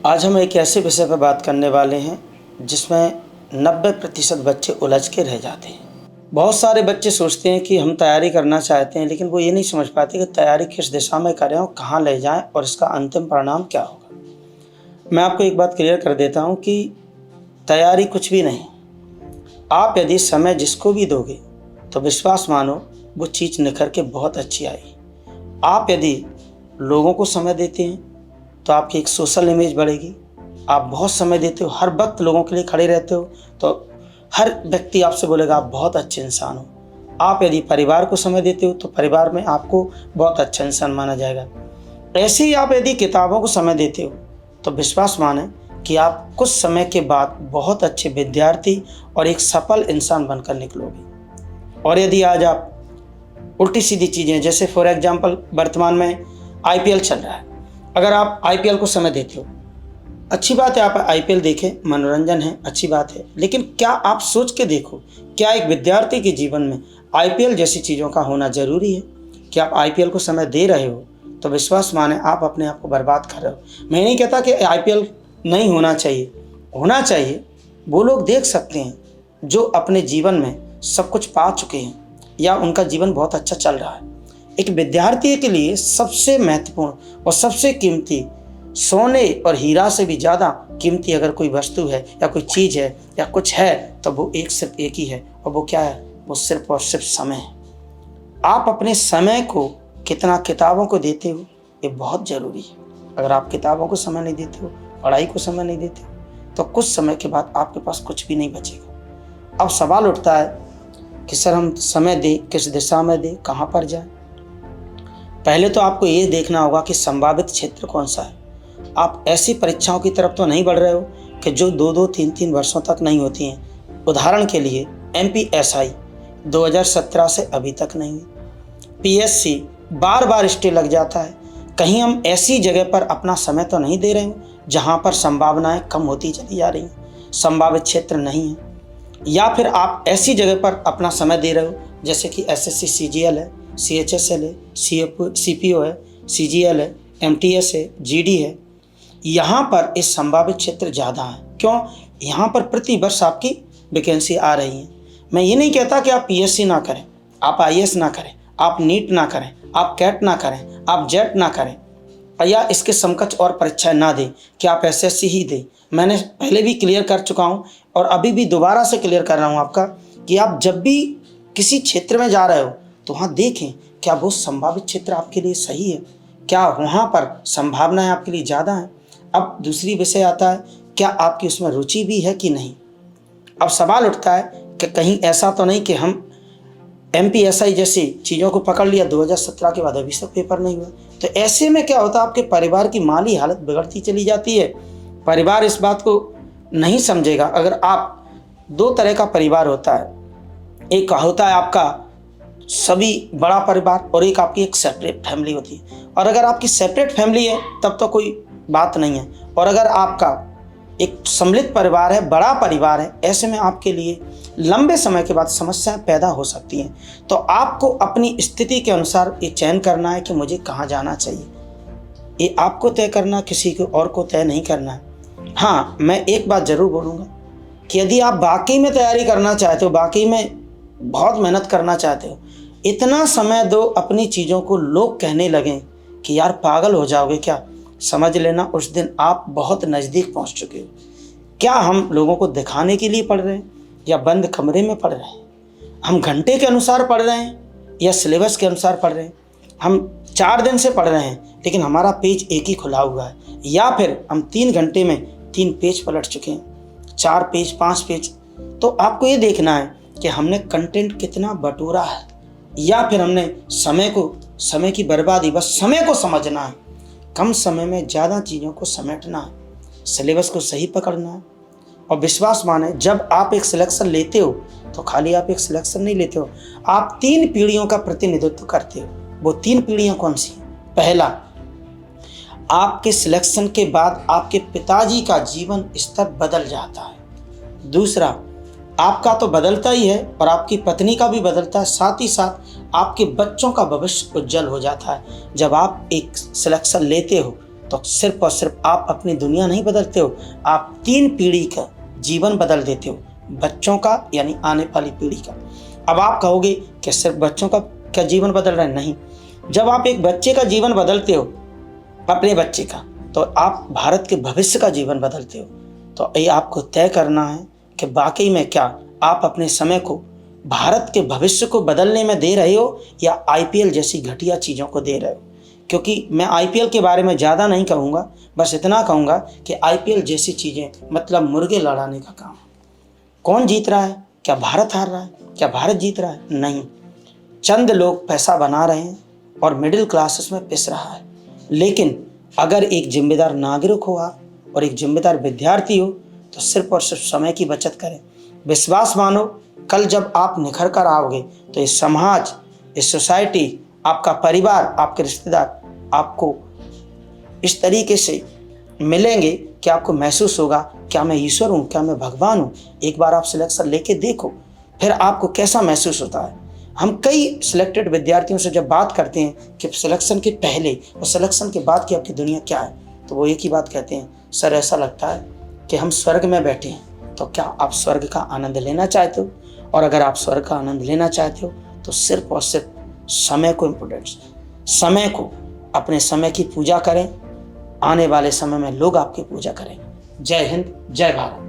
आज हम एक ऐसे विषय पर बात करने वाले हैं जिसमें 90% बच्चे उलझ के रह जाते हैं। बहुत सारे बच्चे सोचते हैं कि हम तैयारी करना चाहते हैं, लेकिन वो ये नहीं समझ पाते कि तैयारी किस दिशा में करें और कहाँ ले जाएं और इसका अंतिम परिणाम क्या होगा। मैं आपको एक बात क्लियर कर देता हूँ कि तैयारी कुछ भी नहीं। आप यदि समय जिसको भी दोगे तो विश्वास मानो वो चीज़ निखर के बहुत अच्छी आएगी। आप यदि लोगों को समय देते हैं तो आपकी एक सोशल इमेज बढ़ेगी। आप बहुत समय देते हो, हर वक्त लोगों के लिए खड़े रहते हो, तो हर व्यक्ति आपसे बोलेगा आप बहुत अच्छे इंसान हो। आप यदि परिवार को समय देते हो तो परिवार में आपको बहुत अच्छा इंसान माना जाएगा। ऐसे ही आप यदि किताबों को समय देते हो तो विश्वास माने कि आप कुछ समय के बाद बहुत अच्छे विद्यार्थी और एक सफल इंसान बनकर निकलोगे। और यदि आज आप उल्टी सीधी चीज़ें, जैसे फॉर एग्जाम्पल वर्तमान में IPL चल रहा है, अगर आप IPL को समय देते हो, अच्छी बात है, आप IPL देखें, मनोरंजन है, अच्छी बात है, लेकिन क्या आप सोच के देखो, क्या एक विद्यार्थी के जीवन में IPL जैसी चीज़ों का होना ज़रूरी है? कि आप IPL को समय दे रहे हो तो विश्वास माने आप अपने आप को बर्बाद कर रहे हो। मैं नहीं कहता कि IPL नहीं होना चाहिए, होना चाहिए। वो लोग देख सकते हैं जो अपने जीवन में सब कुछ पा चुके हैं या उनका जीवन बहुत अच्छा चल रहा है। एक विद्यार्थी के लिए सबसे महत्वपूर्ण और सबसे कीमती, सोने और हीरा से भी ज़्यादा कीमती अगर कोई वस्तु है या कोई चीज़ है या कुछ है तो वो सिर्फ एक ही है, और वो क्या है? वो सिर्फ और सिर्फ समय है। आप अपने समय को कितना किताबों को देते हो, ये बहुत ज़रूरी है। अगर आप किताबों को समय नहीं देते हो, पढ़ाई को समय नहीं देते हो, तो कुछ समय के बाद आपके पास कुछ भी नहीं बचेगा। अब सवाल उठता है कि सर हम समय दें, किस दिशा में दें, कहाँ पर जाएं? पहले तो आपको ये देखना होगा कि संभावित क्षेत्र कौन सा है। आप ऐसी परीक्षाओं की तरफ तो नहीं बढ़ रहे हो कि जो 2-2, 3-3 वर्षों तक नहीं होती हैं। उदाहरण के लिए MPSI 2017 से अभी तक नहीं हुई। PSC बार बार स्टे लग जाता है। कहीं हम ऐसी जगह पर अपना समय तो नहीं दे रहे हो जहाँ पर संभावनाएं कम होती चली जा रही हैं, संभावित क्षेत्र नहीं है। या फिर आप ऐसी जगह पर अपना समय दे रहे हो जैसे कि SSC CGL है, CHSL है, CPO है, CGL है, MTS है, GD है। यहाँ पर इस संभावित क्षेत्र ज़्यादा है। क्यों? यहाँ पर प्रति वर्ष आपकी वैकेंसी आ रही है। मैं ये नहीं कहता कि आप PSC ना करें, आप IAS ना करें, आप NEET ना करें, आप CAT ना करें, आप JET ना करें, या इसके समकक्ष और परीक्षाएं ना दें, कि आप SSC ही दें। मैंने पहले भी क्लियर कर चुका हूँ और अभी भी दोबारा से क्लियर कर रहा हूँ आपका, कि आप जब भी किसी क्षेत्र में जा रहे हो तो वहाँ देखें क्या वो संभावित क्षेत्र आपके लिए सही है, क्या वहाँ पर संभावनाएं आपके लिए ज़्यादा हैं। अब दूसरी विषय आता है, क्या आपकी उसमें रुचि भी है कि नहीं। अब सवाल उठता है कि कहीं ऐसा तो नहीं कि हम MPSI जैसी चीज़ों को पकड़ लिया, 2017 के बाद अभी तक पेपर नहीं हुआ। तो ऐसे में क्या होता है, आपके परिवार की माली हालत बिगड़ती चली जाती है। परिवार इस बात को नहीं समझेगा। अगर आप, दो तरह का परिवार होता है, एक होता है आपका सभी बड़ा परिवार और एक आपकी एक सेपरेट फैमिली होती है। और अगर आपकी सेपरेट फैमिली है तब तो कोई बात नहीं है, और अगर आपका एक सम्मिलित परिवार है, बड़ा परिवार है, ऐसे में आपके लिए लंबे समय के बाद समस्याएं पैदा हो सकती हैं। तो आपको अपनी स्थिति के अनुसार ये चयन करना है कि मुझे कहाँ जाना चाहिए। ये आपको तय करना, किसी को और को तय नहीं करना है। हाँ, मैं एक बात ज़रूर बोलूँगा कि यदि आप वाकई में तैयारी करना चाहते हो, वाकई में बहुत मेहनत करना चाहते हो, इतना समय दो अपनी चीज़ों को। लोग कहने लगें कि यार पागल हो जाओगे क्या, समझ लेना उस दिन आप बहुत नज़दीक पहुंच चुके हो। क्या हम लोगों को दिखाने के लिए पढ़ रहे हैं या बंद कमरे में पढ़ रहे हैं? हम घंटे के अनुसार पढ़ रहे हैं या सिलेबस के अनुसार पढ़ रहे हैं? हम 4 दिन से पढ़ रहे हैं लेकिन हमारा पेज एक ही खुला हुआ है, या फिर हम 3 घंटे में 3 पेज पलट चुके हैं, 4 पेज, 5 पेज। तो आपको ये देखना है कि हमने कंटेंट कितना बटोरा है, या फिर हमने समय की बर्बादी, बस समय को समझना है, कम समय में ज़्यादा चीज़ों को समेटना है, सिलेबस को सही पकड़ना है। और विश्वास माने, जब आप एक सिलेक्शन लेते हो तो खाली आप एक सिलेक्शन नहीं लेते हो, आप 3 पीढ़ियों का प्रतिनिधित्व करते हो। वो 3 पीढ़ियाँ कौन सी हैं? पहला, आपके सिलेक्शन के बाद आपके पिताजी का जीवन स्तर बदल जाता है। दूसरा, आपका तो बदलता ही है और आपकी पत्नी का भी बदलता है, साथ ही साथ आपके बच्चों का भविष्य उज्जवल हो जाता है। जब आप एक सिलेक्शन लेते हो तो सिर्फ और सिर्फ आप अपनी दुनिया नहीं बदलते हो, आप 3 पीढ़ी का जीवन बदल देते हो, बच्चों का यानी आने वाली पीढ़ी का। अब आप कहोगे कि सिर्फ बच्चों का क्या जीवन बदल रहा है? नहीं, जब आप एक बच्चे का जीवन बदलते हो, अपने बच्चे का, तो आप भारत के भविष्य का जीवन बदलते हो। तो ये आपको तय करना है कि वाकई में क्या आप अपने समय को भारत के भविष्य को बदलने में दे रहे हो या आईपीएल जैसी घटिया चीज़ों को दे रहे हो। क्योंकि मैं आईपीएल के बारे में ज़्यादा नहीं कहूँगा, बस इतना कहूँगा कि आईपीएल जैसी चीज़ें मतलब मुर्गे लड़ाने का काम। कौन जीत रहा है? क्या भारत हार रहा है? क्या भारत जीत रहा है? नहीं, चंद लोग पैसा बना रहे हैं और मिडिल क्लासेस में पिस रहा है। लेकिन अगर एक जिम्मेदार नागरिक हो आप और एक जिम्मेदार विद्यार्थी हो तो सिर्फ और सिर्फ समय की बचत करें। विश्वास मानो, कल जब आप निखर कर आओगे तो इस समाज, इस सोसाइटी, आपका परिवार, आपके रिश्तेदार आपको इस तरीके से मिलेंगे कि आपको महसूस होगा क्या मैं ईश्वर हूँ, क्या मैं भगवान हूँ। एक बार आप सिलेक्शन लेके देखो, फिर आपको कैसा महसूस होता है। हम कई सिलेक्टेड विद्यार्थियों से जब बात करते हैं कि सिलेक्शन के पहले और सिलेक्शन के बाद की आपकी दुनिया क्या है, तो वो एक ही बात कहते हैं, सर ऐसा लगता है कि हम स्वर्ग में बैठे हैं। तो क्या आप स्वर्ग का आनंद लेना चाहते हो? और अगर आप स्वर्ग का आनंद लेना चाहते हो तो सिर्फ और सिर्फ समय को इम्पोर्टेंस, समय को, अपने समय की पूजा करें। आने वाले समय में लोग आपकी पूजा करेंगे। जय हिंद, जय भारत।